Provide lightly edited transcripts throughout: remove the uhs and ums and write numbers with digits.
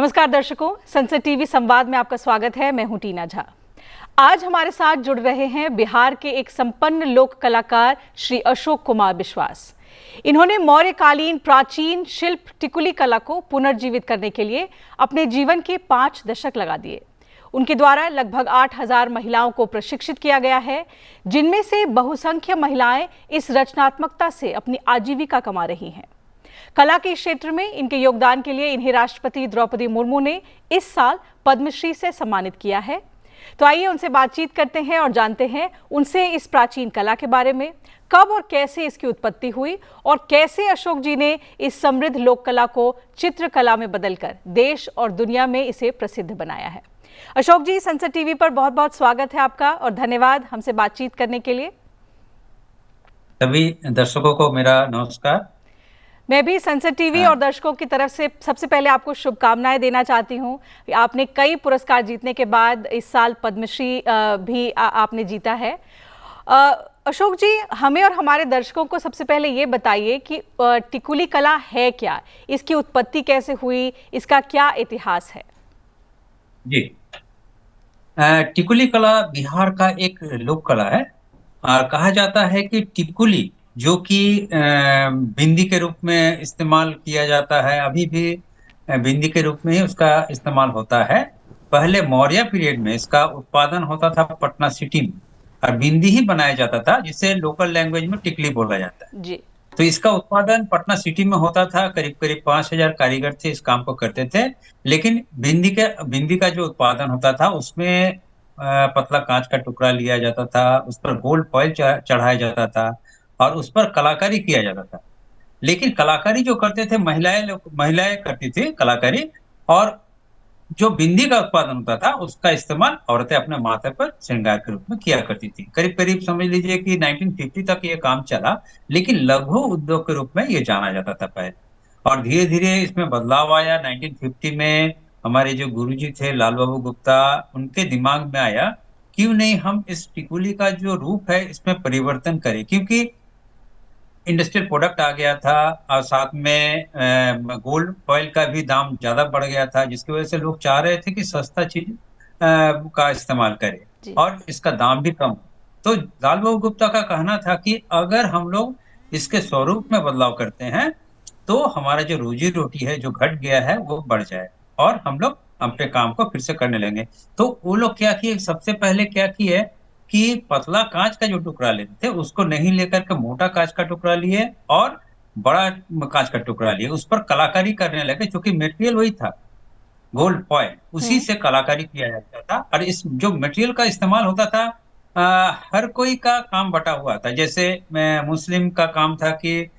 नमस्कार दर्शकों, संसद टीवी संवाद में आपका स्वागत है। मैं हूं टीना झा। आज हमारे साथ जुड़ रहे हैं बिहार के एक संपन्न लोक कलाकार श्री अशोक कुमार विश्वास। इन्होंने मौर्यकालीन प्राचीन शिल्प टिकुली कला को पुनर्जीवित करने के लिए अपने जीवन के 5 दशक लगा दिए। उनके द्वारा लगभग 8,000 महिलाओं को प्रशिक्षित किया गया है, जिनमें से बहुसंख्य महिलाएं इस रचनात्मकता से अपनी आजीविका कमा रही हैं। कला के क्षेत्र में इनके योगदान के लिए इन्हें राष्ट्रपति द्रौपदी मुर्मू ने इस साल पद्मश्री से सम्मानित किया है। तो आइए उनसे बातचीत करते हैं और जानते हैं उनसे इस प्राचीन कला के बारे में, कब और कैसे इसकी उत्पत्ति हुई और कैसे अशोक जी ने इस समृद्ध लोक कला को चित्रकला में बदलकर देश और दुनिया में इसे प्रसिद्ध बनाया है। अशोक जी, संसद टीवी पर बहुत बहुत स्वागत है आपका और धन्यवाद हमसे बातचीत करने के लिए। सभी दर्शकों को मेरा नमस्कार। मैं भी संसद टीवी और दर्शकों की तरफ से सबसे पहले आपको शुभकामनाएं देना चाहती हूं। आपने कई पुरस्कार जीतने के बाद इस साल पद्मश्री भी आपने जीता है। अशोक जी, हमें और हमारे दर्शकों को सबसे पहले ये बताइए कि टिकुली कला है क्या, इसकी उत्पत्ति कैसे हुई, इसका क्या इतिहास है? जी, टिकुली कला बिहार का एक लोक कला है और कहा जाता है कि टिकुली जो कि बिंदी के रूप में इस्तेमाल किया जाता है, अभी भी बिंदी के रूप में ही उसका इस्तेमाल होता है। पहले मौर्य पीरियड में इसका उत्पादन होता था पटना सिटी में और बिंदी ही बनाया जाता था, जिसे लोकल लैंग्वेज में टिकली बोला जाता है। जी। तो इसका उत्पादन पटना सिटी में होता था। करीब करीब 5,000 कारीगर थे, इस काम को करते थे। लेकिन बिंदी का जो उत्पादन होता था उसमें पतला कांच का टुकड़ा लिया जाता था, उस पर गोल्ड फॉइल चढ़ाया जाता था और उस पर कलाकारी किया जाता था। लेकिन कलाकारी जो करते थे महिलाएं करती थी कलाकारी, और जो बिंदी का उत्पादन होता था उसका इस्तेमाल औरतें अपने माथे पर श्रृंगार के रूप में किया करती थी। करीब करीब समझ लीजिए कि 1950 तक ये काम चला, लेकिन लघु उद्योग के रूप में ये जाना जाता था पहले। और धीरे धीरे इसमें बदलाव आया। 1950 में हमारे जो गुरुजी थे लाल बाबू गुप्ता, उनके दिमाग में आया क्यों नहीं हम इस टिकुली का जो रूप है इसमें परिवर्तन करें, क्योंकि इंडस्ट्रियल प्रोडक्ट आ गया था और साथ में गोल्ड फॉइल का भी दाम ज्यादा बढ़ गया था, जिसकी वजह से लोग चाह रहे थे कि सस्ता चीज का इस्तेमाल करें और इसका दाम भी कम। तो लाल बहादुर गुप्ता का कहना था कि अगर हम लोग इसके स्वरूप में बदलाव करते हैं तो हमारा जो रोजी रोटी है जो घट गया है वो बढ़ जाए और हम लोग अपने काम को फिर से करने लेंगे। तो वो लोग क्या किए, सबसे पहले क्या किए कि पतला कांच का जो टुकड़ा लेते थे उसको नहीं लेकर के मोटा कांच का टुकड़ा लिए और बड़ा कांच का टुकड़ा लिए, उस पर कलाकारी करने लगे। क्योंकि मटेरियल वही था, गोल्ड फॉइल, उसी से कलाकारी किया जाता था। और इस जो मटेरियल का इस्तेमाल होता था हर कोई का काम बटा हुआ था। जैसे मुस्लिम का काम था कि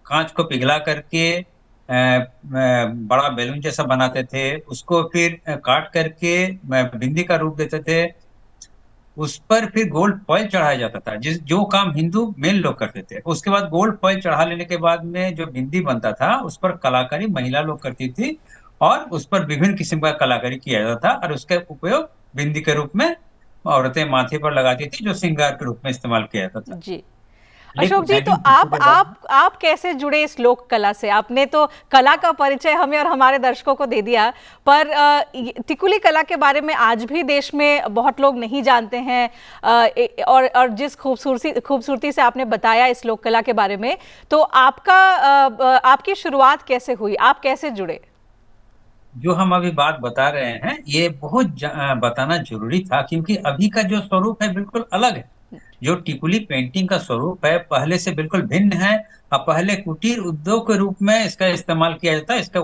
कांच को पिघला करके बड़ा बैलून जैसा बनाते थे, उसको फिर काट करके बिंदी का रूप देते थे, उस पर फिर गोल्ड फॉइल चढ़ाया जाता था, जो काम हिंदू मेल लोग करते थे। उसके बाद गोल्ड फॉइल चढ़ा लेने के बाद में जो बिंदी बनता था उस पर कलाकारी महिला लोग करती थी और उस पर विभिन्न किस्म का कलाकारी किया जाता था और उसका उपयोग बिंदी के रूप में औरतें माथे पर लगाती थी, जो श्रृंगार के रूप में इस्तेमाल किया जाता था। जी। लेकिन अशोक जी, तो 1950 के बाद आप कैसे जुड़े इस लोक कला से? आपने तो कला का परिचय हमें और हमारे दर्शकों को दे दिया, पर टिकुली कला के बारे में आज भी देश में बहुत लोग नहीं जानते हैं। और जिस खूबसूरती से आपने बताया इस लोक कला के बारे में, तो आपकी शुरुआत कैसे हुई? आप कैसे जुड़े? जो हम अभी बात बता रहे हैं ये बहुत बताना जरूरी था, क्योंकि अभी का जो स्वरूप है बिल्कुल अलग है। जो टिकुली पेंटिंग का स्वरूप है पहले से बिल्कुल भिन्न है। अब पहले कुटीर उद्योग के रूप में इसका इस्तेमाल किया जाता, इसका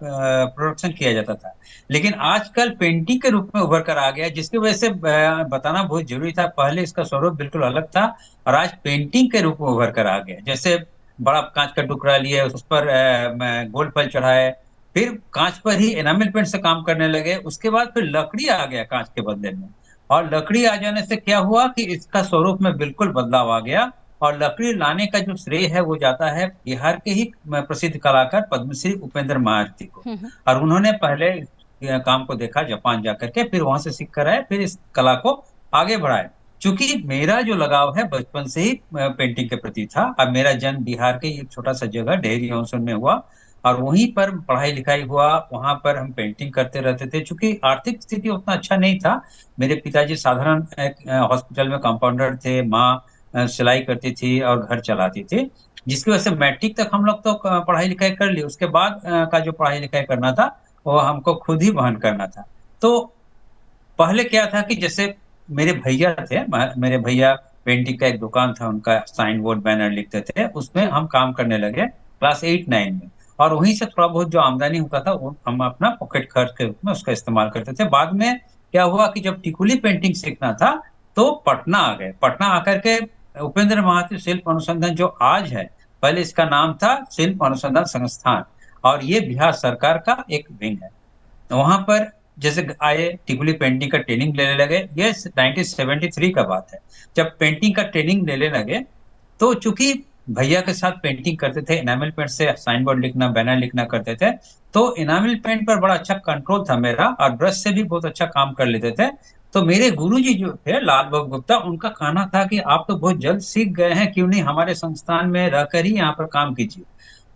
प्रोडक्शन किया जाता था, लेकिन आजकल पेंटिंग के रूप में उभर कर आ गया, जिसकी वजह से बताना बहुत जरूरी था। पहले इसका स्वरूप बिल्कुल अलग था और आज पेंटिंग के रूप में उभर कर आ गया। जैसे बड़ा कांच का टुकड़ा लिए, उस पर गोल्ड फॉइल चढ़ाए, फिर कांच पर ही एनामिल पेंट से काम करने लगे। उसके बाद फिर लकड़ी आ गया कांच के बदले में, और लकड़ी आ जाने से क्या हुआ कि इसका स्वरूप में बिल्कुल बदलाव आ गया। और लकड़ी लाने का जो श्रेय है वो जाता है बिहार के ही प्रसिद्ध कलाकार पद्मश्री उपेंद्र महारथी को। और उन्होंने पहले इस काम को देखा जापान जाकर के, फिर वहां से सीख कर आए, फिर इस कला को आगे बढ़ाए। चूंकि मेरा जो लगाव है बचपन से ही पेंटिंग के प्रति था। अब मेरा जन्म बिहार के एक छोटा सा जगह डेहरी ऑनसन में हुआ और वहीं पर पढ़ाई लिखाई हुआ, वहां पर हम पेंटिंग करते रहते थे। चूंकि आर्थिक स्थिति उतना अच्छा नहीं था, मेरे पिताजी साधारण एक हॉस्पिटल में कंपाउंडर थे, माँ सिलाई करती थी और घर चलाती थी, जिसकी वजह से मैट्रिक तक हम लोग तो पढ़ाई लिखाई कर ली। उसके बाद का जो पढ़ाई लिखाई करना था वो हमको खुद ही वहन करना था। तो पहले क्या था कि जैसे मेरे भैया थे, मेरे भैया पेंटिंग का एक दुकान था उनका, साइन बोर्ड बैनर लिखते थे, उसमें जी। हम काम करने लगे क्लास 8-9 में। और वहीं से थोड़ा बहुत जो आमदनी होता था वो हम अपना पॉकेट खर्च के रूप में उसका इस्तेमाल करते थे। बाद में क्या हुआ कि जब टिकुली पेंटिंग सीखना था तो पटना आ गए। पटना आकर के उपेंद्र महातो शिल्प अनुसंधान जो आज है, पहले इसका नाम था शिल्प अनुसंधान संस्थान, और ये बिहार सरकार का एक विंग है। वहां पर जैसे आए, टिकुली पेंटिंग का ट्रेनिंग लेने लगे। ये 1973 का बात है। जब पेंटिंग का ट्रेनिंग लेने लगे तो चूंकि भैया के साथ पेंटिंग करते थे, इनामिल पेंट से साइन बोर्ड लिखना, बैनर लिखना करते थे, तो इनामिल पेंट पर बड़ा अच्छा कंट्रोल था मेरा, और ब्रश से भी बहुत अच्छा काम कर लेते थे। तो मेरे गुरुजी जो थे लाल बाबू गुप्ता, उनका कहना था कि आप तो बहुत जल्द सीख गए हैं, क्यों नहीं हमारे संस्थान में रहकर ही यहाँ पर काम कीजिए।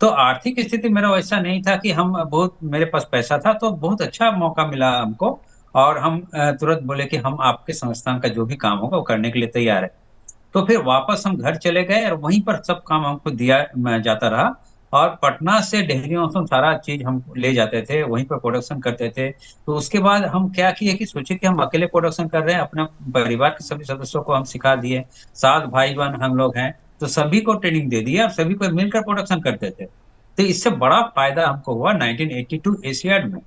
तो आर्थिक स्थिति मेरा वैसा नहीं था कि हम बहुत, मेरे पास पैसा था, तो बहुत अच्छा मौका मिला हमको। और हम तुरंत बोले कि हम आपके संस्थान का जो भी काम होगा वो करने के लिए तैयार है। तो फिर वापस हम घर चले गए और वहीं पर सब काम हमको दिया जाता रहा। और पटना से डेहरियों से सारा चीज हम ले जाते थे, वहीं पर प्रोडक्शन करते थे। तो उसके बाद हम क्या किए कि सोचे कि हम अकेले प्रोडक्शन कर रहे हैं, अपने परिवार के सभी सदस्यों को हम सिखा दिए। 7 भाई बहन हम लोग हैं, तो सभी को ट्रेनिंग दे दिया और सभी को मिलकर प्रोडक्शन करते थे। तो इससे बड़ा फायदा हमको हुआ 1982 एशियाड में।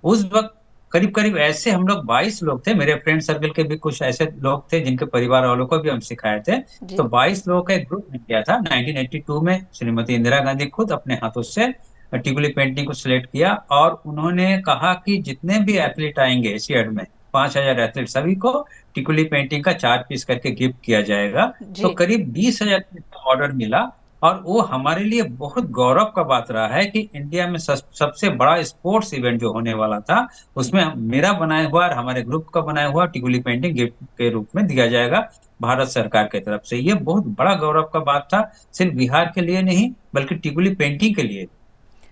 उस वक्त करीब करीब ऐसे हम लोग 22 लोग थे, मेरे फ्रेंड सर्कल के भी कुछ ऐसे लोग थे जिनके परिवार वालों को भी हम सिखाए थे। तो जी। 22 लोगों का एक ग्रुप बन गया था। 1982 में श्रीमती इंदिरा गांधी खुद अपने हाथों से टिकुली पेंटिंग को सिलेक्ट किया, और उन्होंने कहा कि जितने भी एथलीट आएंगे एशियाड में, 5,000 एथलीट, सभी को टिकुली पेंटिंग का 4 पीस करके गिफ्ट किया जाएगा। तो जी। करीब 20,000 का ऑर्डर मिला। और वो हमारे लिए बहुत गौरव का बात रहा है कि इंडिया में सबसे बड़ा स्पोर्ट्स इवेंट जो होने वाला था, उसमें मेरा बनाया हुआ और हमारे ग्रुप का बनाया हुआ टिकुली पेंटिंग गिफ्ट के रूप में दिया जाएगा भारत सरकार की तरफ से। ये बहुत बड़ा गौरव का बात था, सिर्फ बिहार के लिए नहीं बल्कि टिकुली पेंटिंग के लिए।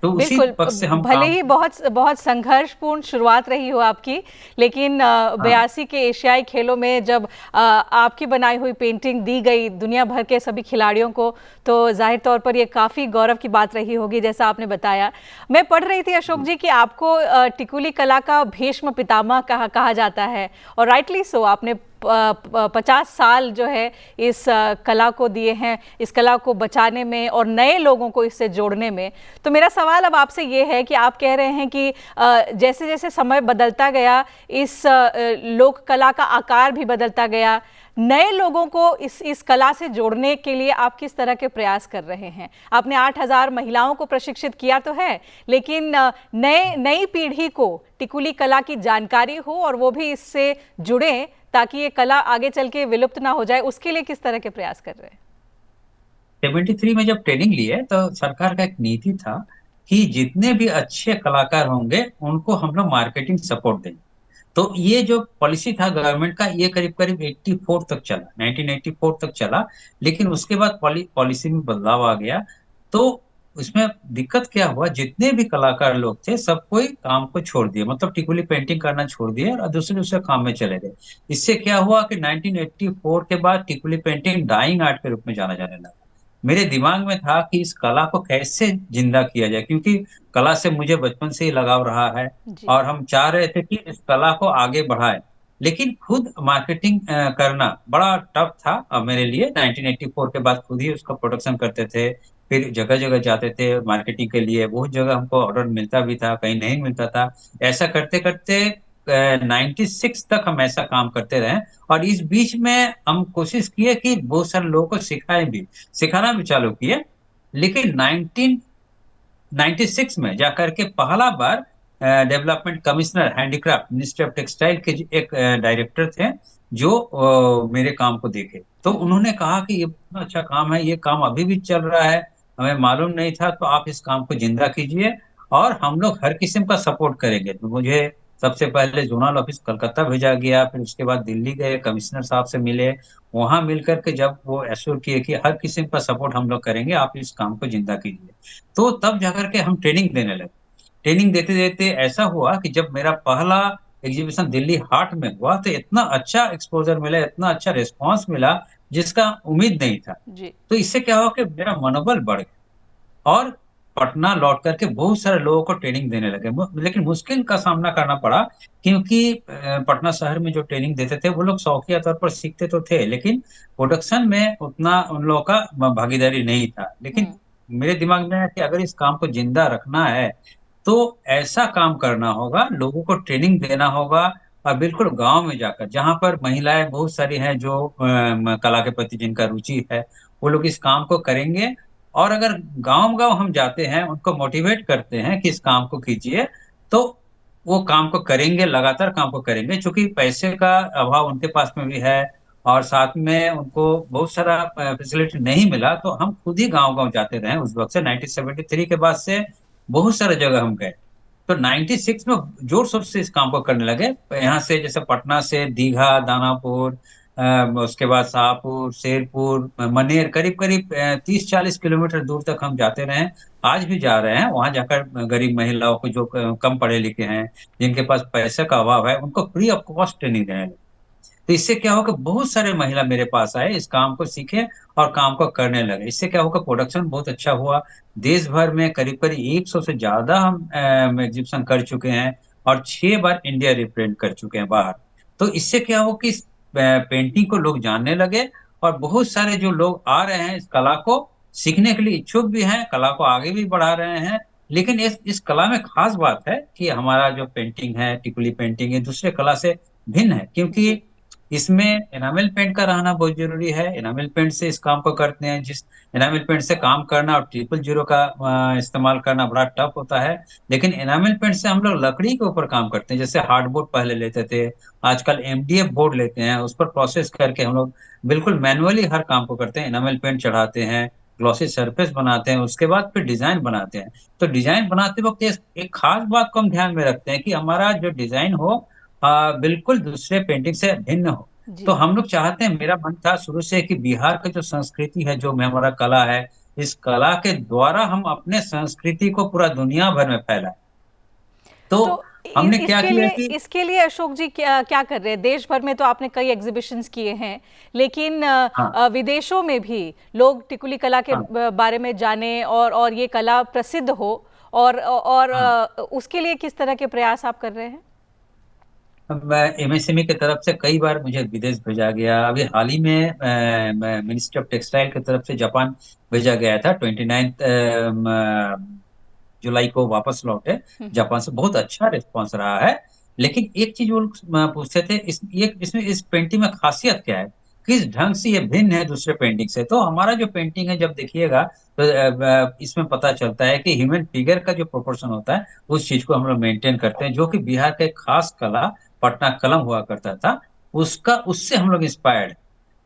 तो उसी बिल्कुल। पक्ष से हम भले काम। ही बहुत बहुत संघर्षपूर्ण शुरुआत रही हो आपकी, लेकिन हाँ, 82 के एशियाई खेलों में जब आपकी बनाई हुई पेंटिंग दी गई दुनिया भर के सभी खिलाड़ियों को, तो जाहिर तौर पर ये काफ़ी गौरव की बात रही होगी, जैसा आपने बताया। मैं पढ़ रही थी अशोक जी कि आपको टिकुली कला का भीष्म पितामह कहा जाता है, और राइटली सो। आपने 50 साल जो है इस कला को दिए हैं, इस कला को बचाने में और नए लोगों को इससे जोड़ने में। तो मेरा सवाल अब आपसे ये है कि आप कह रहे हैं कि जैसे जैसे समय बदलता गया, इस लोक कला का आकार भी बदलता गया, नए लोगों को इस कला से जोड़ने के लिए आप किस तरह के प्रयास कर रहे हैं? आपने 8,000 महिलाओं को प्रशिक्षित किया तो है, लेकिन नई पीढ़ी को टिकुली कला की जानकारी हो और वो भी इससे जुड़े, ताकि ये कला आगे चल के विलुप्त ना हो जाए, उसके लिए किस तरह के प्रयास कर रहे हैं? 73 में जब ट्रेनिंग लिए तो सरकार का एक नीति था कि जितने भी अच्छे कलाकार होंगे उनको हम लोग मार्केटिंग सपोर्ट देंगे। तो ये जो पॉलिसी था गवर्नमेंट का, ये करीब करीब 84 तक चला, 1984 तक चला। लेकिन उसके बाद पॉलिसी में बदलाव आ गया। तो उसमें दिक्कत क्या हुआ, जितने भी कलाकार लोग थे सब कोई काम को छोड़ दिए, मतलब टिकुली पेंटिंग करना छोड़ दिए और दूसरे दूसरे काम में चले गए। इससे क्या हुआ कि 1984 के बाद टिकुली पेंटिंग डाइंग आर्ट के रूप में जाना जाने लगा। मेरे दिमाग में था कि इस कला को कैसे जिंदा किया जाए, क्योंकि कला से मुझे बचपन से ही लगाव रहा है। जी। और हम चाह रहे थे कि इस कला को आगे बढ़ाएं। लेकिन खुद मार्केटिंग करना बड़ा टफ था मेरे लिए। 1984 के बाद खुद ही उसका प्रोडक्शन करते थे, फिर जगह जगह जाते थे मार्केटिंग के लिए। बहुत जगह हमको ऑर्डर मिलता भी था, कहीं नहीं मिलता था। ऐसा करते करते 96 तक हम ऐसा काम करते रहे। और इस बीच में हम कोशिश किए कि बहुत सारे लोगों को सिखाएं भी, सिखाना भी चालू किए। लेकिन 1996 में जाकर के पहला बार development commissioner handicraft ministry of textile के एक डायरेक्टर थे, जो मेरे काम को देखे। तो उन्होंने कहा कि ये बहुत अच्छा काम है, ये काम अभी भी चल रहा है, हमें मालूम नहीं था, तो आप इस काम को जिंदा कीजिए और हम लोग हर किस्म का सपोर्ट करेंगे। तो मुझे सबसे पहले जोनल ऑफिस कलकत्ता भेजा गया, फिर उसके बाद दिल्ली गए, कमिश्नर साहब से मिले। वहां मिलकर के जब वो एश्योर किए कि हर किस्म का सपोर्ट हम लोग करेंगे, आप इस काम को जिंदा कीजिए, तो तब जाकर के हम ट्रेनिंग देने लगे। ट्रेनिंग देते देते ऐसा हुआ कि जब मेरा पहला एग्जीबिशन दिल्ली हाट में हुआ तो इतना अच्छा एक्सपोजर मिला, इतना अच्छा रिस्पॉन्स मिला जिसका उम्मीद नहीं था। जी। तो इससे क्या हुआ कि मेरा मनोबल बढ़ गया और पटना लौट करके बहुत सारे लोगों को ट्रेनिंग देने लगे। लेकिन मुश्किल का सामना करना पड़ा, क्योंकि पटना शहर में जो ट्रेनिंग देते थे वो लोग शौकिया तौर पर सीखते तो थे, लेकिन प्रोडक्शन में उतना उन लोगों का भागीदारी नहीं था। लेकिन हम्म। मेरे दिमाग में है कि अगर इस काम को जिंदा रखना है तो ऐसा काम करना होगा, लोगों को ट्रेनिंग देना होगा, और बिल्कुल गांव में जाकर जहां पर महिलाएं बहुत सारी हैं जो कला के प्रति जिनका रुचि है, वो लोग इस काम को करेंगे। और अगर गांव गांव हम जाते हैं, उनको मोटिवेट करते हैं कि इस काम को कीजिए, तो वो काम को करेंगे, लगातार काम को करेंगे। क्योंकि पैसे का अभाव उनके पास में भी है और साथ में उनको बहुत सारा फैसिलिटी नहीं मिला, तो हम खुद ही गांव गांव जाते रहे उस वक्त से। 1973 के बाद से बहुत सारे जगह हम गए। तो 96 में जोर शोर से इस काम को करने लगे। यहाँ से जैसे पटना से दीघा, दानापुर, उसके बाद शाहपुर, शेरपुर, मनेर, करीब करीब 30-40 किलोमीटर दूर तक हम जाते रहे। आज भी जा रहे हैं वहां जाकर। गरीब महिलाओं को जो कम पढ़े लिखे हैं, जिनके पास पैसे का अभाव है, उनको फ्री ऑफ कॉस्ट ट्रेनिंग देने लगे। तो इससे क्या होगा, बहुत सारे महिला मेरे पास आए, इस काम को सीखे और काम को करने लगे। इससे क्या होगा, प्रोडक्शन बहुत अच्छा हुआ। देश भर में करीब करीब 100 से ज्यादा हम एग्जीबिशन कर चुके हैं और 6 बार इंडिया रिप्रेजेंट कर चुके हैं बाहर। तो इससे क्या हो कि इस पेंटिंग को लोग जानने लगे और बहुत सारे जो लोग आ रहे हैं इस कला को सीखने के लिए इच्छुक भी हैं, कला को आगे भी बढ़ा रहे हैं। लेकिन इस कला में खास बात है कि हमारा जो पेंटिंग है, टिकुली पेंटिंग, ये दूसरे कला से भिन्न है, क्योंकि जी। इसमें एनामेल पेंट का रहना बहुत जरूरी है। एनामेल पेंट से इस काम को करते हैं। जिस एनामेल पेंट से काम करना और 000 का इस्तेमाल करना बड़ा टफ होता है। लेकिन एनामेल पेंट से हम लोग लकड़ी के ऊपर काम करते हैं, जैसे हार्डबोर्ड पहले लेते थे, आजकल एमडीएफ बोर्ड लेते हैं, उस पर प्रोसेस करके हम लोग बिल्कुल मैनुअली हर काम को करते हैं। एनामेल पेंट चढ़ाते हैं, ग्लॉसी सरफेस बनाते हैं, उसके बाद फिर डिजाइन बनाते हैं। तो डिजाइन बनाते वक्त एक खास बात को हम ध्यान में रखते हैं कि हमारा जो डिजाइन हो बिल्कुल दूसरे पेंटिंग से भिन्न हो। तो जी। हम लोग चाहते हैं, मेरा मन था शुरू से कि बिहार का जो संस्कृति है, जो में हमारा कला है, इस कला के द्वारा हम अपने संस्कृति को पूरा दुनिया भर में फैलाएं। तो तो हमने क्या इसके किया लिए कि इसके लिए अशोक जी क्या क्या कर रहे हैं? देश भर में तो आपने कई एग्जीबिशंस किए हैं, लेकिन हाँ, विदेशों में भी लोग टिकुली कला के हाँ, बारे में जाने और ये कला प्रसिद्ध हो, और हाँ। उसके लिए किस तरह के प्रयास आप कर रहे हैं? मैं एमएसएमई की तरफ से कई बार मुझे विदेश भेजा गया। अभी हाल ही में मिनिस्ट्री ऑफ टेक्सटाइल की तरफ से जापान भेजा गया था। 29 जुलाई को वापस लौटे हम्म। जापान से। बहुत अच्छा रिस्पॉन्स रहा है। लेकिन एक चीज वो लोग पूछते थे, इसमें इस पेंटिंग में खासियत क्या है, किस ढंग से ये भिन्न है दूसरे पेंटिंग से। तो हमारा जो पेंटिंग है, जब देखिएगा तो इसमें पता चलता है कि ह्यूमन फिगर का जो प्रोपोर्शन होता है, उस चीज को हम लोग मेंटेन करते हैं, जो कि बिहार का एक खास कला पटना कलम हुआ करता था, उसका उससे हम लोग इंस्पायर्ड।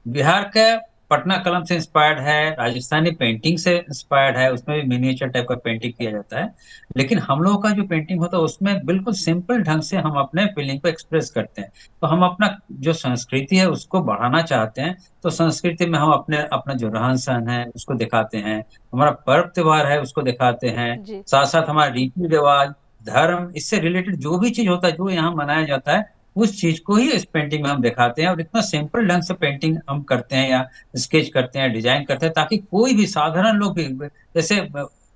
बिहार का पटना कलम से इंस्पायर्ड है, राजस्थानी पेंटिंग से इंस्पायर्ड है, उसमें भी मिनिएचर टाइप का पेंटिंग किया जाता है। लेकिन हम लोगों का जो पेंटिंग होता है उसमें बिल्कुल सिंपल ढंग से हम अपने फीलिंग को एक्सप्रेस करते हैं। तो हम अपना जो संस्कृति है उसको बढ़ाना चाहते हैं। तो संस्कृति में हम अपने अपना जो रहन सहन है उसको दिखाते हैं, हमारा पर्व त्योहार है उसको दिखाते हैं, जी। साथ साथ हमारा रीति रिवाज, धर्म, इससे रिलेटेड जो भी चीज होता है, जो यहाँ मनाया जाता है, उस चीज को ही इस पेंटिंग में हम दिखाते हैं। और इतना सिंपल ढंग से पेंटिंग हम करते हैं या स्केच करते हैं, डिजाइन करते हैं, ताकि कोई भी साधारण लोग भी, जैसे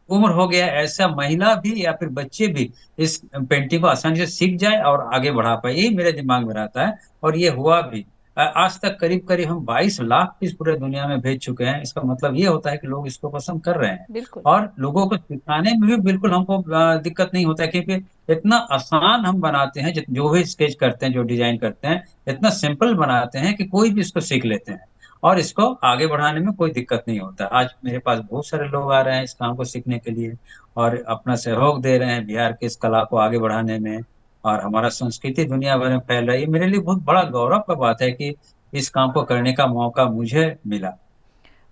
उम्र हो गया ऐसा महिला भी या फिर बच्चे भी इस पेंटिंग को आसानी से सीख जाए और आगे बढ़ा पाए, यही मेरे दिमाग में रहता है। और ये हुआ भी। आज तक करीब करीब हम 22 लाख पीस पूरे दुनिया में भेज चुके हैं। इसका मतलब ये होता है कि लोग इसको पसंद कर रहे हैं। बिल्कुल। और लोगों को सिखाने में भी बिल्कुल हमको दिक्कत नहीं होता है, क्योंकि इतना आसान हम बनाते हैं, जो भी स्केच करते हैं, जो डिजाइन करते हैं, इतना सिंपल बनाते हैं कि कोई भी इसको सीख लेते हैं और इसको आगे बढ़ाने में कोई दिक्कत नहीं होता। आज मेरे पास बहुत सारे लोग आ रहे हैं इस काम को सीखने के लिए और अपना सहयोग दे रहे हैं बिहार के इस कला को आगे बढ़ाने में। और हमारा संस्कृति दुनिया भर में फैल रहा है। ये मेरे लिए बहुत बड़ा गौरव का बात है कि इस काम को करने का मौका मुझे मिला।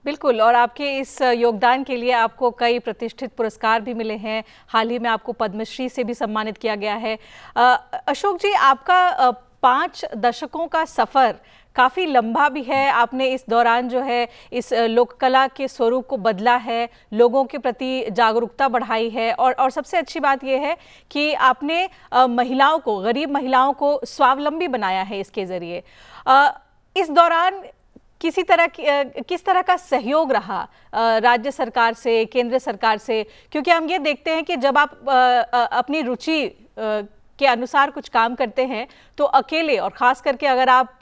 बिल्कुल, और आपके इस योगदान के लिए आपको कई प्रतिष्ठित पुरस्कार भी मिले हैं। हाल ही में आपको पद्मश्री से भी सम्मानित किया गया है। अशोक जी, आपका 5 दशकों का सफ़र काफ़ी लंबा भी है। आपने इस दौरान जो है इस लोक कला के स्वरूप को बदला है, लोगों के प्रति जागरूकता बढ़ाई है, और सबसे अच्छी बात यह है कि आपने महिलाओं को, गरीब महिलाओं को स्वावलंबी बनाया है इसके ज़रिए। इस दौरान किस तरह का सहयोग रहा राज्य सरकार से, केंद्र सरकार से? क्योंकि हम ये देखते हैं कि जब आप अपनी रुचि के अनुसार कुछ काम करते हैं तो अकेले, और ख़ास करके अगर आप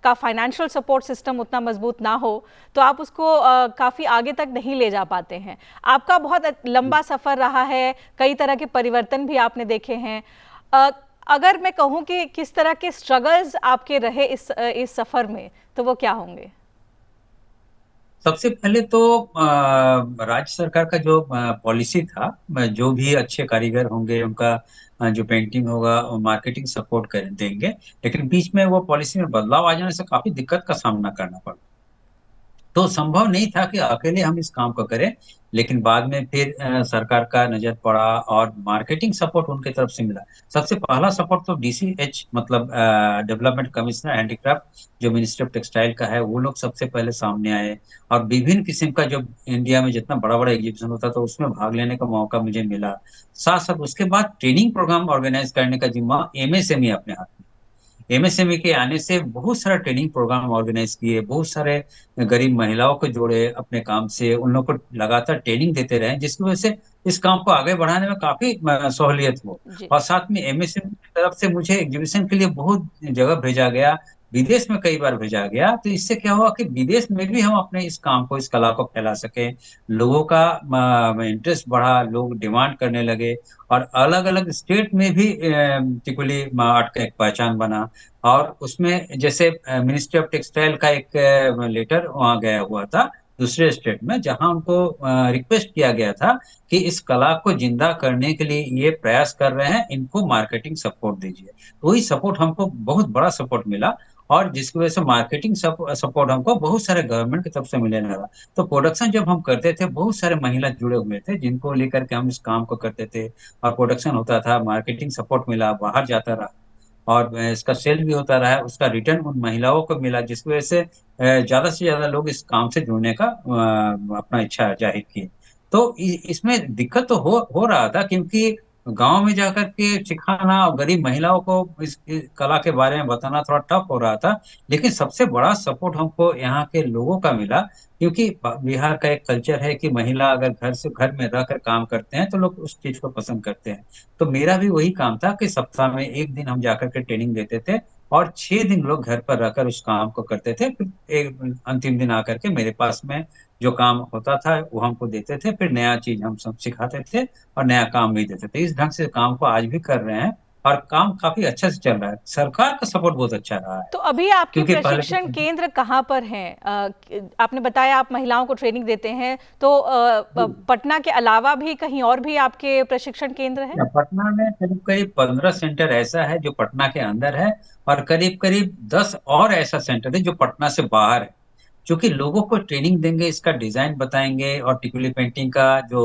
का फाइनेंशियल सपोर्ट सिस्टम उतना मजबूत ना हो तो आप उसको काफ़ी आगे तक नहीं ले जा पाते हैं। आपका बहुत लंबा सफ़र रहा है, कई तरह के परिवर्तन भी आपने देखे हैं। अगर मैं कहूँ कि किस तरह के स्ट्रगल्स आपके रहे इस सफ़र में, तो वो क्या होंगे? सबसे पहले तो राज्य सरकार का जो पॉलिसी था, जो भी अच्छे कारीगर होंगे उनका जो पेंटिंग होगा वो मार्केटिंग सपोर्ट कर देंगे, लेकिन बीच में वो पॉलिसी में बदलाव आ जाने से काफी दिक्कत का सामना करना पड़ा। तो संभव नहीं था कि अकेले हम इस काम को करें, लेकिन बाद में फिर सरकार का नजर पड़ा और मार्केटिंग सपोर्ट उनके तरफ से मिला। सबसे पहला सपोर्ट तो डीसीएच मतलब डेवलपमेंट कमिश्नर हैंडीक्राफ्ट जो मिनिस्ट्री ऑफ टेक्सटाइल का है, वो लोग सबसे पहले सामने आए और विभिन्न किस्म का जो इंडिया में जितना बड़ा बड़ा एग्जीबिशन होता था उसमें भाग लेने का मौका मुझे मिला। साथ साथ उसके बाद ट्रेनिंग प्रोग्राम ऑर्गेनाइज करने का जिम्मा एमएसएमई अपने हाथ में। एमएसएमई के आने से बहुत सारा ट्रेनिंग प्रोग्राम ऑर्गेनाइज किए, बहुत सारे गरीब महिलाओं को जोड़े अपने काम से, उन लोगों को लगातार ट्रेनिंग देते रहे, जिसकी वजह से इस काम को आगे बढ़ाने में काफी सहूलियत हो। जी। और साथ में एमएसएमई की तरफ से मुझे एग्जीबिशन के लिए बहुत जगह भेजा गया, विदेश में कई बार भेजा गया। तो इससे क्या हुआ कि विदेश में भी हम अपने इस काम को, इस कला को फैला सके, लोगों का इंटरेस्ट बढ़ा, लोग डिमांड करने लगे और अलग अलग स्टेट में भी टिकुली आर्ट का एक पहचान बना। और उसमें जैसे मिनिस्ट्री ऑफ टेक्सटाइल का एक लेटर वहां गया हुआ था दूसरे स्टेट में, जहां उनको रिक्वेस्ट किया गया था कि इस कला को जिंदा करने के लिए ये प्रयास कर रहे हैं, इनको मार्केटिंग सपोर्ट दीजिए। तो वही सपोर्ट हमको बहुत बड़ा सपोर्ट मिला और जिसकी वजह से मार्केटिंग सपोर्ट हमको बहुत सारे गवर्नमेंट की तरफ से मिलने लगा। तो प्रोडक्शन जब हम करते थे, बहुत सारे महिला जुड़े हुए थे जिनको लेकर के हम इस काम को करते थे और प्रोडक्शन होता था, मार्केटिंग सपोर्ट मिला, बाहर जाता रहा और इसका सेल भी होता रहा, उसका रिटर्न उन महिलाओं को मिला, जिसकी वजह से ज्यादा से ज्यादा लोग इस काम से जुड़ने का अपना इच्छा जाहिर किए। तो इसमें दिक्कत तो हो रहा था, क्योंकि गांव में जाकर के सिखाना और गरीब महिलाओं को इस कला के बारे में बताना थोड़ा टफ हो रहा था। लेकिन सबसे बड़ा सपोर्ट हमको यहाँ के लोगों का मिला, क्योंकि बिहार का एक कल्चर है कि महिला अगर घर में रहकर काम करते हैं तो लोग उस चीज को पसंद करते हैं। तो मेरा भी वही काम था कि सप्ताह में एक दिन हम जाकर के ट्रेनिंग देते थे और 6 दिन लोग घर पर रहकर उस काम को करते थे। फिर एक अंतिम दिन आकर के मेरे पास में जो काम होता था वो हमको देते थे, फिर नया चीज हम सब सिखाते थे और नया काम भी देते थे। इस ढंग से काम को आज भी कर रहे हैं और काम काफी अच्छे से चल रहा है। सरकार का सपोर्ट बहुत अच्छा रहा है, तो अभी आपके क्योंकि पहले प्रशिक्षण केंद्र कहाँ पर हैं? आपने बताया आप महिलाओं को ट्रेनिंग देते हैं, तो पटना के अलावा भी कहीं और भी आपके प्रशिक्षण केंद्र हैं? पटना में करीब करीब 15 सेंटर ऐसा है जो पटना के अंदर है और करीब करीब 10 और ऐसा सेंटर है जो पटना से बाहर है। क्योंकि लोगों को ट्रेनिंग देंगे, इसका डिजाइन बताएंगे और टिकुली पेंटिंग का जो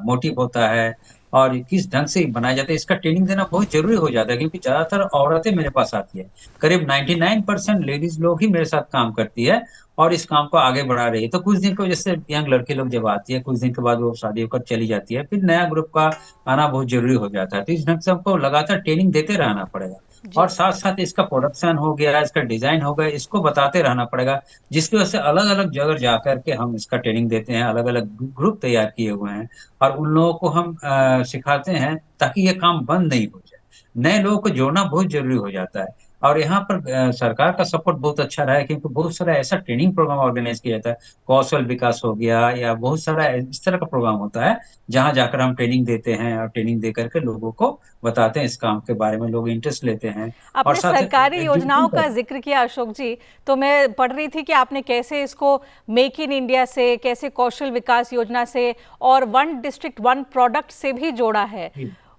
मोटिव होता है और किस ढंग से बनाया जाता है, इसका ट्रेनिंग देना बहुत जरूरी हो जाता है, क्योंकि ज्यादातर औरतें मेरे पास आती है। करीब 99% लेडीज लोग ही मेरे साथ काम करती है और इस काम को आगे बढ़ा रही है। तो कुछ दिन को जैसे यंग लड़के लोग जब आती है, कुछ दिन के बाद वो शादी होकर चली जाती है, फिर नया ग्रुप का आना बहुत जरूरी हो जाता है। तो इस ढंग से हमको लगातार ट्रेनिंग देते रहना पड़ेगा और जी। साथ साथ इसका प्रोडक्शन हो गया, इसका डिजाइन हो गया, इसको बताते रहना पड़ेगा, जिसकी वजह से अलग अलग जगह जाकर के हम इसका ट्रेनिंग देते हैं। अलग अलग ग्रुप तैयार किए हुए हैं और उन लोगों को हम सिखाते हैं ताकि ये काम बंद नहीं हो जाए। नए लोगों को जोड़ना बहुत जरूरी हो जाता है और यहाँ पर सरकार का सपोर्ट बहुत अच्छा रहा है, क्योंकि बहुत सारा ऐसा ट्रेनिंग प्रोग्राम ऑर्गेनाइज किया जाता है। कौशल विकास हो गया या बहुत सारा इस तरह का प्रोग्राम होता है जहां जाकर हम ट्रेनिंग देते हैं और ट्रेनिंग दे करके लोगों को बताते हैं इस काम के बारे में, लोग इंटरेस्ट लेते हैं और आपने साथ सरकारी योजनाओं एग्जीबिशन का जिक्र किया अशोक जी, तो मैं पढ़ रही थी कि आपने कैसे इसको मेक इन इंडिया से, कैसे कौशल विकास योजना से और वन डिस्ट्रिक्ट वन प्रोडक्ट से भी जोड़ा है।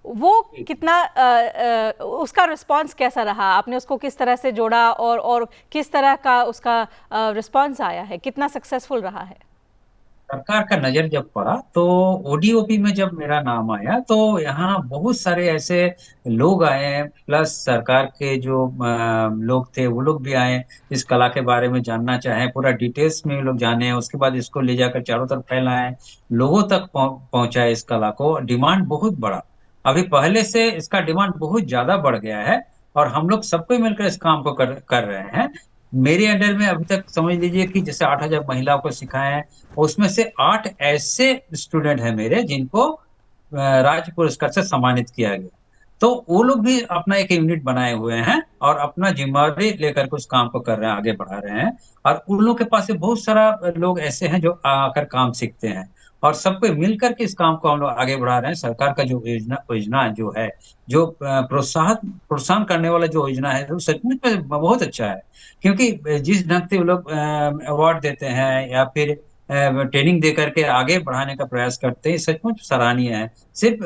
वो कितना उसका रिस्पांस कैसा रहा? आपने उसको किस तरह से जोड़ा और किस तरह का उसका रिस्पांस आया है? कितना सक्सेसफुल रहा है? सरकार का नजर जब पड़ा तो ओडीओपी में जब मेरा नाम आया तो यहाँ बहुत सारे ऐसे लोग आए, प्लस सरकार के जो लोग थे वो लोग भी आए, इस कला के बारे में जानना चाहे, पूरा डिटेल्स में लोग जाने, उसके बाद इसको ले जाकर चारों तरफ फैलाएं, लोगों तक पहुंचाए इस कला को। डिमांड बहुत बढ़ा, अभी पहले से इसका डिमांड बहुत ज्यादा बढ़ गया है, और हम लोग सबको मिलकर इस काम को कर रहे हैं। मेरे अंडर में अभी तक समझ लीजिए कि जैसे 8,000 महिलाओं को सिखाए हैं, उसमें से 8 ऐसे स्टूडेंट हैं मेरे जिनको राज्य पुरस्कार से सम्मानित किया गया। तो वो लोग भी अपना एक यूनिट बनाए हुए हैं और अपना जिम्मेदारी लेकर के उस काम को कर रहे हैं, आगे बढ़ा रहे हैं। और उन लोग के पास से बहुत सारा लोग ऐसे हैं जो आकर काम सीखते हैं, और सबको मिलकर के इस काम को हम लोग आगे बढ़ा रहे हैं। सरकार का जो योजना योजना जो है, जो प्रोत्साहन प्रोत्साहन करने वाला जो योजना है, वो सचमुच में बहुत अच्छा है। क्योंकि जिस ढंग से वो लोग अवार्ड देते हैं या फिर ट्रेनिंग दे करके आगे बढ़ाने का प्रयास करते हैं, सचमुच सराहनीय है। सिर्फ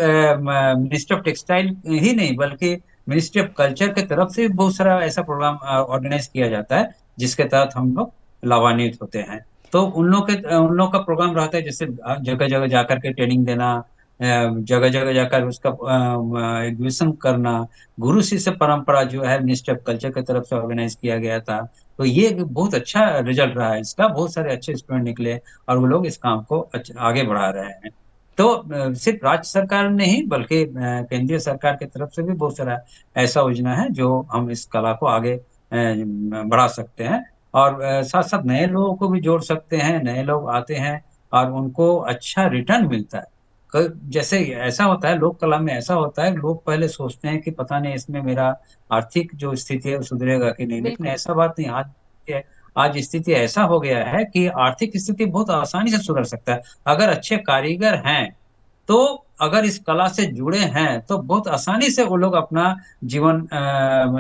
मिनिस्ट्री ऑफ टेक्सटाइल ही नहीं, बल्कि मिनिस्ट्री ऑफ कल्चर की तरफ से भी बहुत सारा ऐसा प्रोग्राम ऑर्गेनाइज किया जाता है, जिसके तहत हम लोग लाभान्वित होते हैं। तो उन लोग का प्रोग्राम रहता है, जैसे जगह जगह जाकर के ट्रेनिंग देना, जगह जगह जाकर उसका एग्जीबिशन करना। गुरु शिष्य परंपरा जो है मिनिस्ट्री ऑफ कल्चर की तरफ से ऑर्गेनाइज किया गया था, तो ये बहुत अच्छा रिजल्ट रहा है इसका, बहुत सारे अच्छे स्टूडेंट निकले और वो लोग इस काम को आगे बढ़ा रहे हैं। तो सिर्फ राज्य सरकार नहीं, बल्कि केंद्रीय सरकार की तरफ से भी बहुत सारा ऐसा योजना है जो हम इस कला को आगे बढ़ा सकते हैं, और साथ साथ नए लोगों को भी जोड़ सकते हैं। नए लोग आते हैं और उनको अच्छा रिटर्न मिलता है। जैसे ऐसा होता है, लोक कला में ऐसा होता है, लोग पहले सोचते हैं कि पता नहीं इसमें मेरा आर्थिक जो स्थिति है वो सुधरेगा कि नहीं, लेकिन बिल्कुल। ऐसा बात नहीं। आज स्थिति ऐसा हो गया है कि आर्थिक स्थिति बहुत आसानी से सुधर सकता है, अगर अच्छे कारीगर हैं तो, अगर इस कला से जुड़े हैं तो बहुत आसानी से वो लोग अपना जीवन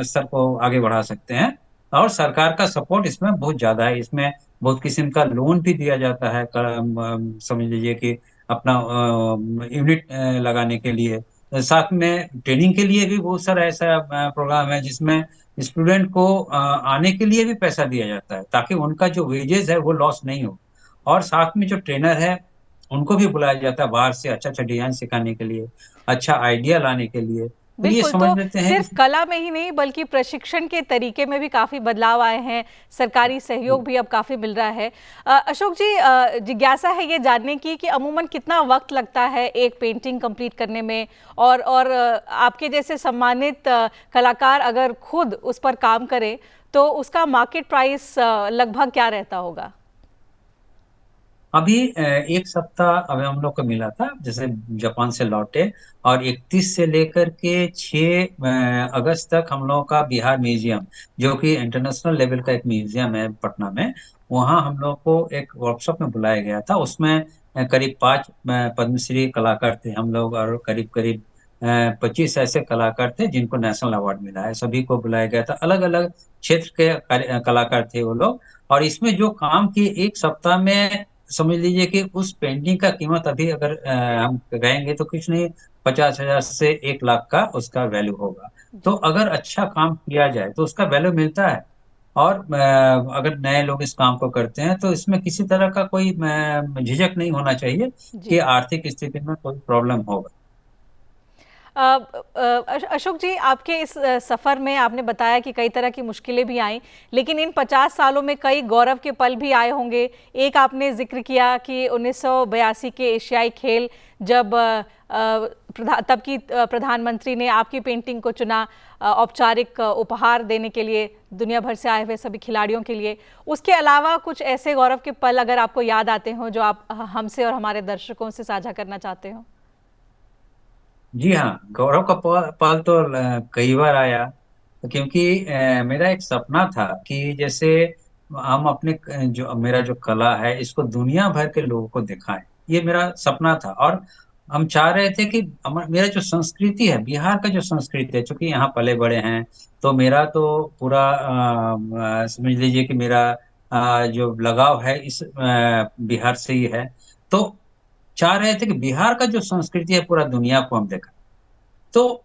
स्तर को आगे बढ़ा सकते हैं। और सरकार का सपोर्ट इसमें बहुत ज्यादा है, इसमें बहुत किस्म का लोन भी दिया जाता है, समझ लीजिए कि अपना यूनिट लगाने के लिए। साथ में ट्रेनिंग के लिए भी बहुत सारा ऐसा प्रोग्राम है जिसमें स्टूडेंट को आने के लिए भी पैसा दिया जाता है, ताकि उनका जो वेजेस है वो लॉस नहीं हो। और साथ में जो ट्रेनर है उनको भी बुलाया जाता है बाहर से, अच्छा अच्छा डिजाइन सिखाने के लिए, अच्छा आइडिया लाने के लिए। तो ये बिल्कुल, समझ तो लेते हैं कि सिर्फ कला में ही नहीं बल्कि प्रशिक्षण के तरीके में भी काफ़ी बदलाव आए हैं, सरकारी सहयोग भी अब काफ़ी मिल रहा है। अशोक जी, जिज्ञासा है ये जानने की कि अमूमन कितना वक्त लगता है एक पेंटिंग कंप्लीट करने में, और आपके जैसे सम्मानित कलाकार अगर खुद उस पर काम करें तो उसका मार्केट प्राइस लगभग क्या रहता होगा? अभी एक सप्ताह अभी हम लोग को मिला था, जैसे जापान से लौटे, और 31 से लेकर के 6 अगस्त तक हम लोगों का बिहार म्यूजियम, जो कि इंटरनेशनल लेवल का एक म्यूजियम है पटना में, वहाँ हम लोग को एक वर्कशॉप में बुलाया गया था। उसमें करीब 5 पद्मश्री कलाकार थे हम लोग, और करीब करीब 25 ऐसे कलाकार थे जिनको नेशनल अवार्ड मिला है। सभी को बुलाया गया था, अलग अलग क्षेत्र के कलाकार थे वो लोग। और इसमें जो काम किए एक सप्ताह में, समझ लीजिए कि उस पेंटिंग का कीमत अभी अगर हम कहेंगे तो कुछ नहीं, 50,000 से 1 लाख का उसका वैल्यू होगा। तो जी। अगर अच्छा काम किया जाए तो उसका वैल्यू मिलता है। और अगर नए लोग इस काम को करते हैं तो इसमें किसी तरह का कोई झिझक नहीं होना चाहिए कि जी। आर्थिक स्थिति में कोई प्रॉब्लम होगा। अशोक जी, आपके इस सफ़र में आपने बताया कि कई तरह की मुश्किलें भी आईं, लेकिन इन 50 सालों में कई गौरव के पल भी आए होंगे। एक आपने जिक्र किया कि 1982 के एशियाई खेल, जब तब की प्रधानमंत्री ने आपकी पेंटिंग को चुना औपचारिक उपहार देने के लिए दुनिया भर से आए हुए सभी खिलाड़ियों के लिए। उसके अलावा कुछ ऐसे गौरव के पल अगर आपको याद आते हों जो आप हमसे और हमारे दर्शकों से साझा करना चाहते हो? जी हाँ, गौरव का पल तो कई बार आया, क्योंकि मेरा एक सपना था कि जैसे हम अपने जो मेरा जो कला है इसको दुनिया भर के लोगों को दिखाएं। ये मेरा सपना था, और हम चाह रहे थे कि मेरा जो संस्कृति है, बिहार का जो संस्कृति है, चूंकि यहाँ पले बड़े हैं, तो मेरा तो पूरा समझ लीजिए कि मेरा जो लगाव है इस बिहार से ही है। तो चाह रहे थे कि बिहार का जो संस्कृति है पूरा दुनिया को हम दिखाएं। तो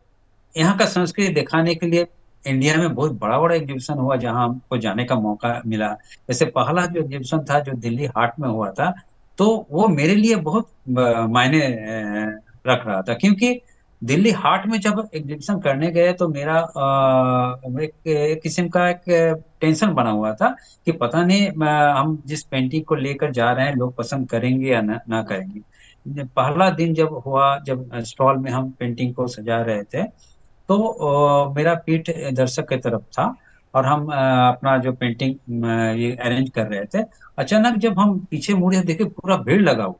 यहाँ का संस्कृति दिखाने के लिए इंडिया में बहुत बड़ा बड़ा एग्जीबिशन हुआ जहाँ हमको जाने का मौका मिला। जैसे पहला जो एग्जीबिशन था जो दिल्ली हाट में हुआ था, तो वो मेरे लिए बहुत मायने रख रहा था, क्योंकि दिल्ली हाट में जब एग्जीबिशन करने गए तो मेरा एक किस्म का एक टेंशन बना हुआ था कि पता नहीं हम जिस पेंटिंग को लेकर जा रहे हैं लोग पसंद करेंगे या ना करेंगे। पहला दिन जब हुआ, जब स्टॉल में हम पेंटिंग को सजा रहे थे, तो मेरा पीठ दर्शक की तरफ था और हम अपना जो पेंटिंग ये अरेंज कर रहे थे। अचानक जब हम पीछे मुड़े देखे पूरा भीड़ लगा हुआ,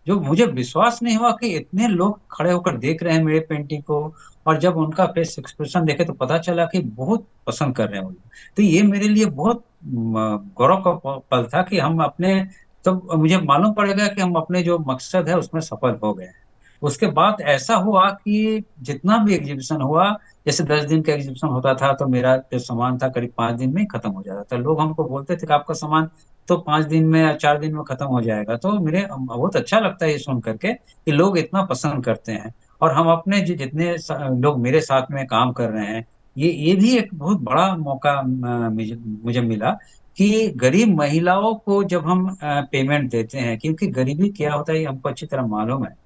जो मुझे विश्वास नहीं हुआ कि इतने लोग खड़े होकर देख रहे हैं मेरे पेंटिंग को। और जब उनका फेस एक्सप्रेशन देखे तो पता चला कि बहुत पसंद कर रहे हैं वो लोग। तो ये मेरे लिए बहुत गौरव का पल था कि हम अपने, तो मुझे मालूम पड़ेगा कि हम अपने जो मकसद है उसमें सफल हो गए हैं। उसके बाद ऐसा हुआ कि जितना भी एग्जीबिशन हुआ, जैसे 10 दिन का एग्जीबिशन होता था तो मेरा जो सामान था करीब 5 दिन में ही खत्म हो जाता था। लोग हमको बोलते थे कि आपका सामान तो 5 दिन में या 4 दिन में खत्म हो जाएगा। तो मेरे बहुत अच्छा लगता है ये सुन करके कि लोग इतना पसंद करते हैं। और हम अपने जितने लोग मेरे साथ में काम कर रहे हैं, ये भी एक बहुत बड़ा मौका मुझे मुझे मिला कि गरीब महिलाओं को जब हम पेमेंट देते हैं, क्योंकि गरीबी क्या होता है ये हमको अच्छी तरह मालूम है।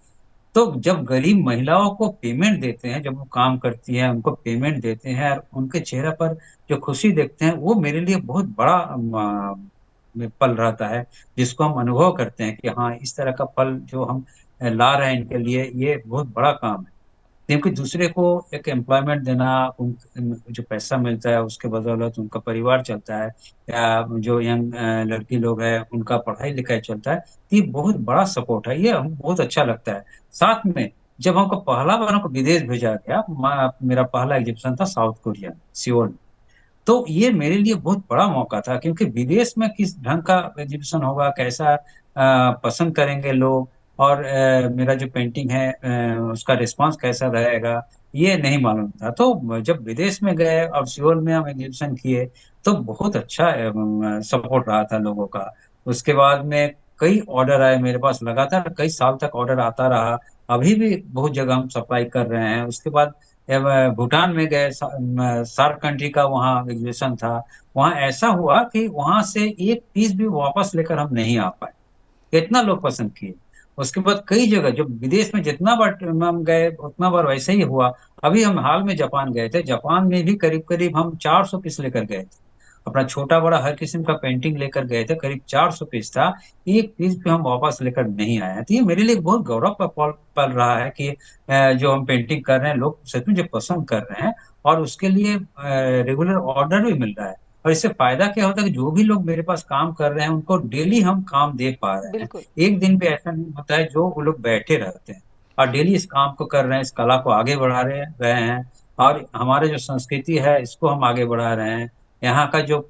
तो जब गरीब महिलाओं को पेमेंट देते हैं, जब वो काम करती हैं उनको पेमेंट देते हैं और उनके चेहरे पर जो खुशी देखते हैं, वो मेरे लिए बहुत बड़ा पल रहता है, जिसको हम अनुभव करते हैं कि हाँ इस तरह का पल जो हम ला रहे हैं इनके लिए, ये बहुत बड़ा काम है। क्योंकि दूसरे को एक एम्प्लॉयमेंट देना, उन जो पैसा मिलता है उसके बदौलत उनका परिवार चलता है, या जो यंग लड़की लोग हैं उनका पढ़ाई लिखाई चलता है, तो ये बहुत बड़ा सपोर्ट है, ये हमको बहुत अच्छा लगता है। साथ में जब हमको पहला बार हमको विदेश भेजा गया, मेरा पहला एग्जीबिशन था साउथ कोरिया सियोल में। तो ये मेरे लिए बहुत बड़ा मौका था, क्योंकि विदेश में किस ढंग का एग्जीबिशन होगा, कैसा पसंद करेंगे लोग, और मेरा जो पेंटिंग है उसका रिस्पांस कैसा रहेगा, ये नहीं मालूम था। तो जब विदेश में गए और सियोल में हम एग्जीबिशन किए तो बहुत अच्छा सपोर्ट रहा था लोगों का। उसके बाद में कई ऑर्डर आए मेरे पास, लगातार कई साल तक ऑर्डर आता रहा। अभी भी बहुत जगह हम सप्लाई कर रहे हैं। उसके बाद जब भूटान में गए, सार्क कंट्री का वहाँ एग्जीबिशन था, वहाँ ऐसा हुआ कि वहां से एक पीस भी वापस लेकर हम नहीं आ पाए, इतना लोग पसंद किए। उसके बाद कई जगह जब विदेश में जितना बार हम गए उतना बार वैसे ही हुआ। अभी हम हाल में जापान गए थे, जापान में भी करीब करीब हम 400 पीस लेकर गए थे। अपना छोटा बड़ा हर किस्म का पेंटिंग लेकर गए थे, करीब 400 पीस था। एक पीस भी हम वापस लेकर नहीं आए हैं। तो ये मेरे लिए बहुत गौरव का पल पल रहा है कि जो हम पेंटिंग कर रहे हैं लोग सच में जो पसंद कर रहे हैं, और उसके लिए रेगुलर ऑर्डर भी मिल रहा है। और इससे फायदा क्या होता है कि जो भी लोग मेरे पास काम कर रहे हैं उनको डेली हम काम दे पा रहे हैं। बिल्कुल। एक दिन भी ऐसा नहीं होता है जो वो लोग बैठे रहते हैं, और डेली इस काम को कर रहे हैं, इस कला को आगे बढ़ा रहे हैं। और हमारे जो संस्कृति है इसको हम आगे बढ़ा रहे हैं। यहाँ का जो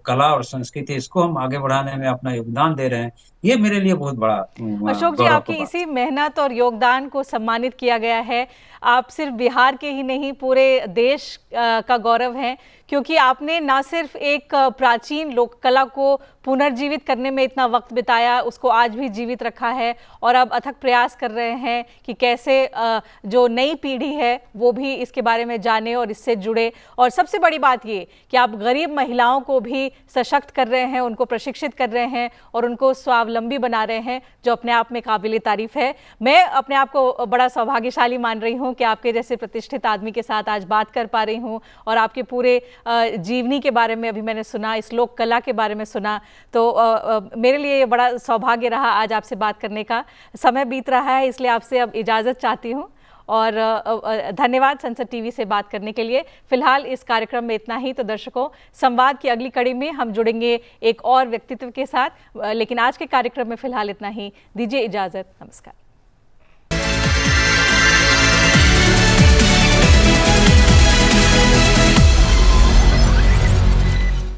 कला और संस्कृति, इसको हम आगे बढ़ाने में अपना योगदान दे रहे हैं। ये मेरे लिए बहुत बड़ा अशोक जी, गौरव आपकी का बात इसी मेहनत और योगदान को सम्मानित किया गया है। आप सिर्फ बिहार के ही नहीं पूरे देश का गौरव हैं, क्योंकि आपने ना सिर्फ एक प्राचीन लोक कला को पुनर्जीवित करने में इतना वक्त बिताया, उसको आज भी जीवित रखा है और अब अथक प्रयास कर रहे हैं कि कैसे जो नई पीढ़ी है वो भी इसके बारे में जाने और इससे जुड़े। और सबसे बड़ी बात ये कि आप गरीब महिलाओं को भी सशक्त कर रहे हैं, उनको प्रशिक्षित कर रहे हैं और उनको स्वावलंबी बना रहे हैं, जो अपने आप में काबिल तारीफ है। मैं अपने आप को बड़ा सौभाग्यशाली मान रही हूँ कि आपके जैसे प्रतिष्ठित आदमी के साथ आज बात कर पा रही हूँ, और आपके पूरे जीवनी के बारे में अभी मैंने सुना, इस लोक कला के बारे में सुना। तो मेरे लिए ये बड़ा सौभाग्य रहा आज आपसे बात करने का। समय बीत रहा है, इसलिए आपसे अब इजाज़त चाहती हूँ, और धन्यवाद संसद टीवी से बात करने के लिए। फिलहाल इस कार्यक्रम में इतना ही। तो दर्शकों, संवाद की अगली कड़ी में हम जुड़ेंगे एक और व्यक्तित्व के साथ, लेकिन आज के कार्यक्रम में फिलहाल इतना ही। दीजिए इजाज़त, नमस्कार।